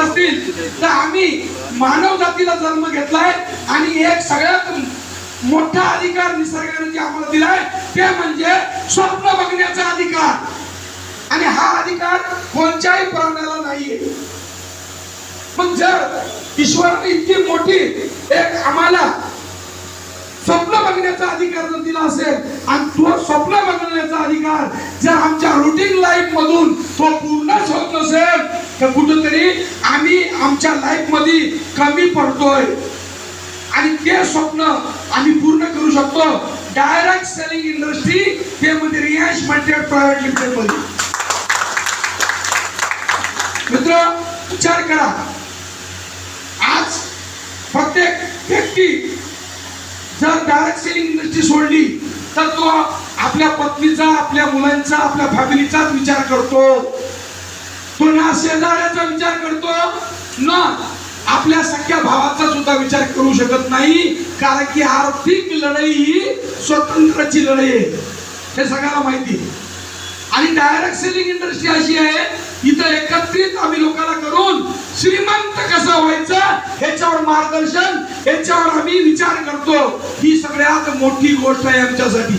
असतील तर आम्ही मानव जातीला जन्म घेतलाय आणि एक सगळ्यात मोठा अधिकार निसर्गाने जे आम्हाला दिलाय ते म्हणजे स्वप्न बघण्याचा अधिकार. आणि हा अधिकार कोणत्याही प्राण्याला नाहीये. मग जर ईश्वराने इतकी मोठी एक आम्हाला स्वप्न बघण्याचा अधिकार जर दिला असेल आणि तो स्वप्न बघण्याचा अधिकार जर आमच्या रुटीन लाईफ मधून तो पूर्णच होत नसेल तर कुठेतरी आम्ही आमच्या लाईफ मध्ये कमी पडतोय. आणि ते स्वप्न आम्ही पूर्ण करू शकतो डायरेक्ट सेलिंग इंडस्ट्री ते म्हणजे रिलायन्स मल्टीनेट प्रायव्हेट लिमिटेड मध्ये. मित्र विचार करा, आज प्रत्येक व्यक्ती जर डायरेक्ट सेलिंग इंडस्ट्री सोडली तर तो आपल्या पत्नीचा, आपल्या मुलांचा, आपल्या फॅमिलीचाच विचार करतो. तो ना शेजाऱ्याचा विचार करतो ना आपल्या सख्या भावाचा सुद्धा विचार करू शकत नाही. कारण की आर्थिक लढाई ही स्वतंत्रची लढाई आहे, हे सगळ्याला माहिती. आणि डायरेक्ट सेलिंग इंडस्ट्री अशी आहे इथं एकत्रित आम्ही लोकांना करून श्रीमंत कसं व्हायचं ह्याच्यावर मार्गदर्शन, ह्याच्यावर आम्ही विचार करतो. ही सगळ्यात मोठी गोष्ट आहे आमच्यासाठी.